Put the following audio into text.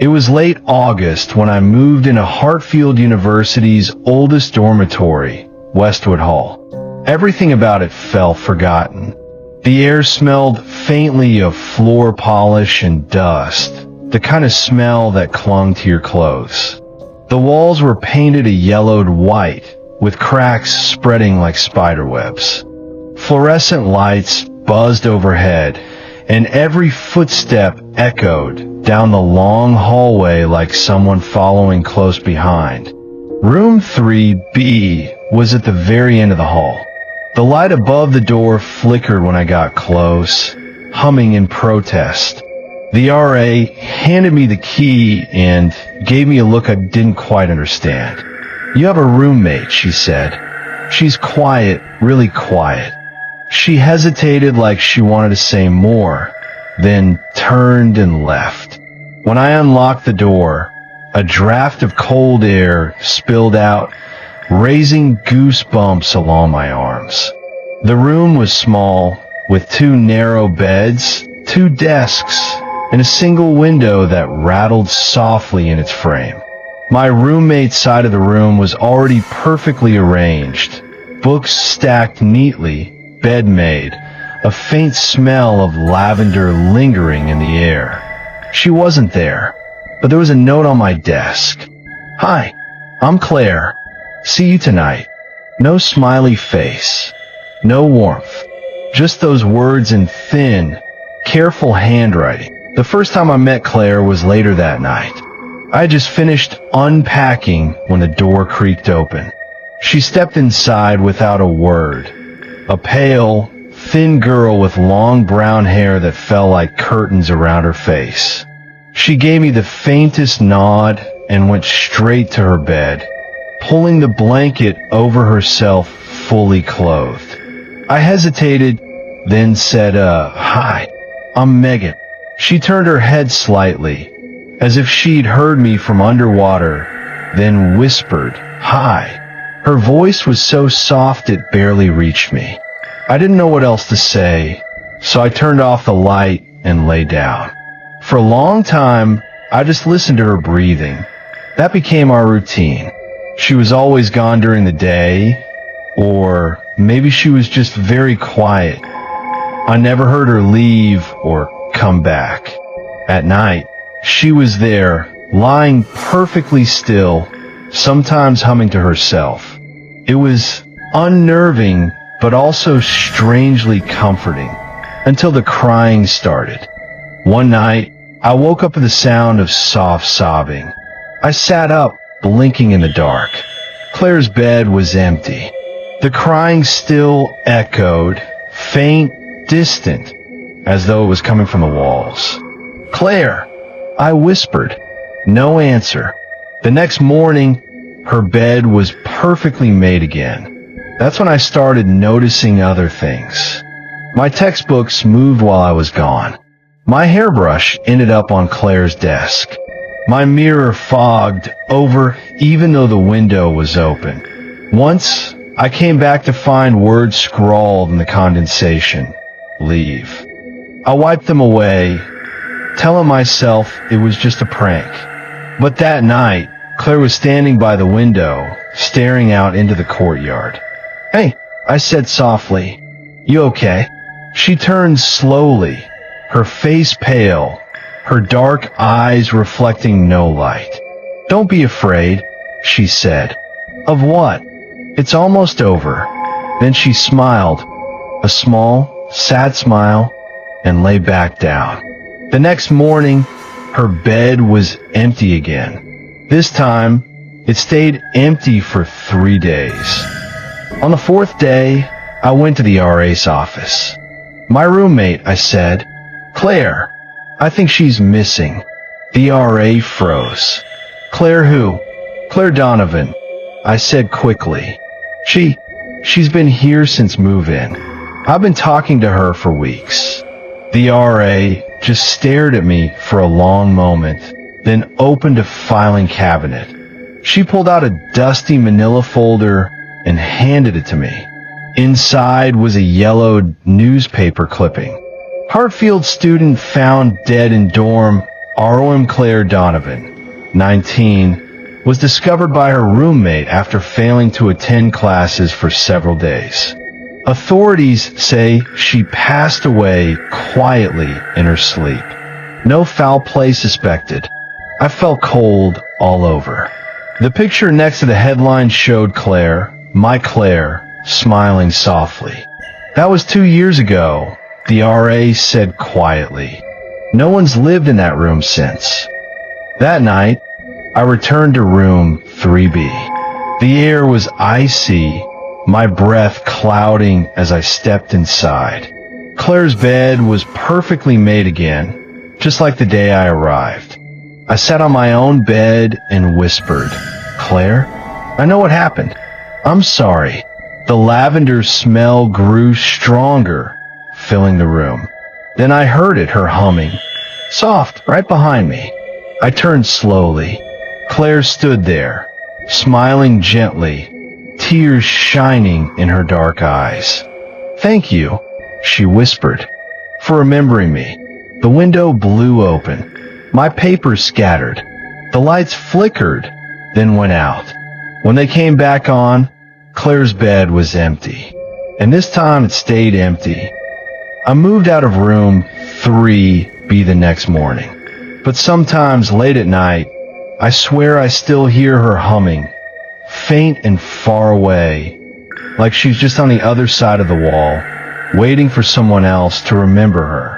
It was late August when I moved into Hartfield University's oldest dormitory, Westwood Hall. Everything about it fell forgotten. The air smelled faintly of floor polish and dust, the kind of smell that clung to your clothes. The walls were painted a yellowed white, with cracks spreading like spiderwebs. Fluorescent lights buzzed overhead, and every footstep echoed down the long hallway like someone following close behind. Room 3B was at the very end of the hall. The light above the door flickered when I got close, humming in protest. The RA handed me the key and gave me a look I didn't quite understand. "You have a roommate," she said. "She's quiet, really quiet." She hesitated like she wanted to say more, then turned and left. When I unlocked the door, a draft of cold air spilled out, raising goosebumps along my arms. The room was small, with 2 narrow beds, 2 desks, and a single window that rattled softly in its frame. My roommate's side of the room was already perfectly arranged, books stacked neatly, bed made, a faint smell of lavender lingering in the air. She wasn't there, but there was a note on my desk. "Hi, I'm Claire. See you tonight." No smiley face, no warmth, just those words in thin, careful handwriting. The first time I met Claire was later that night. I had just finished unpacking when the door creaked open. She stepped inside without a word. A pale, thin girl with long brown hair that fell like curtains around her face. She gave me the faintest nod and went straight to her bed, pulling the blanket over herself fully clothed. I hesitated, then said, "Hi, I'm Megan." She turned her head slightly, as if she'd heard me from underwater, then whispered, "Hi." Her voice was so soft it barely reached me. I didn't know what else to say, so I turned off the light and lay down. For a long time, I just listened to her breathing. That became our routine. She was always gone during the day, or maybe she was just very quiet. I never heard her leave or come back. At night, she was there, lying perfectly still, sometimes humming to herself. It was unnerving, but also strangely comforting, until the crying started. One night, I woke up to the sound of soft sobbing. I sat up, blinking in the dark. Claire's bed was empty. The crying still echoed, faint, distant, as though it was coming from the walls. "Claire!" I whispered. No answer. The next morning, her bed was perfectly made again. That's when I started noticing other things. My textbooks moved while I was gone. My hairbrush ended up on Claire's desk. My mirror fogged over even though the window was open. Once, I came back to find words scrawled in the condensation. "Leave." I wiped them away, telling myself it was just a prank. But that night, Claire was standing by the window, staring out into the courtyard. "Hey," I said softly. "You okay?" She turned slowly, her face pale, her dark eyes reflecting no light. "Don't be afraid," she said. "Of what?" "It's almost over." Then she smiled, a small, sad smile, and lay back down. The next morning, her bed was empty again. This time, it stayed empty for 3 days. On the 4th day, I went to the RA's office. "My roommate," I said. "Claire, I think she's missing." The RA froze. "Claire who?" "Claire Donovan," I said quickly. She's been here since move-in. I've been talking to her for weeks." The RA just stared at me for a long moment, then opened a filing cabinet. She pulled out a dusty manila folder and handed it to me. Inside was a yellowed newspaper clipping. "Hartfield student found dead in dorm R.O.M. Claire Donovan, 19, was discovered by her roommate after failing to attend classes for several days. Authorities say she passed away quietly in her sleep. No foul play suspected. I felt cold all over. The picture next to the headline showed Claire, my Claire, smiling softly. That was 2 years ago, the RA said quietly. No one's lived in that room since. That night, I returned to room 3B. The air was icy, my breath clouding as I stepped inside. Claire's bed was perfectly made again, just like the day I arrived. I sat on my own bed and whispered, "Claire, I know what happened. I'm sorry." The lavender smell grew stronger, filling the room. Then I heard it, her humming, soft, right behind me. I turned slowly. Claire stood there, smiling gently, tears shining in her dark eyes. "Thank you," she whispered, "for remembering me." The window blew open. My papers scattered. The lights flickered, then went out. When they came back on, Claire's bed was empty. And this time it stayed empty. I moved out of room 3B the next morning. But sometimes late at night, I swear I still hear her humming, faint and far away, like she's just on the other side of the wall, waiting for someone else to remember her.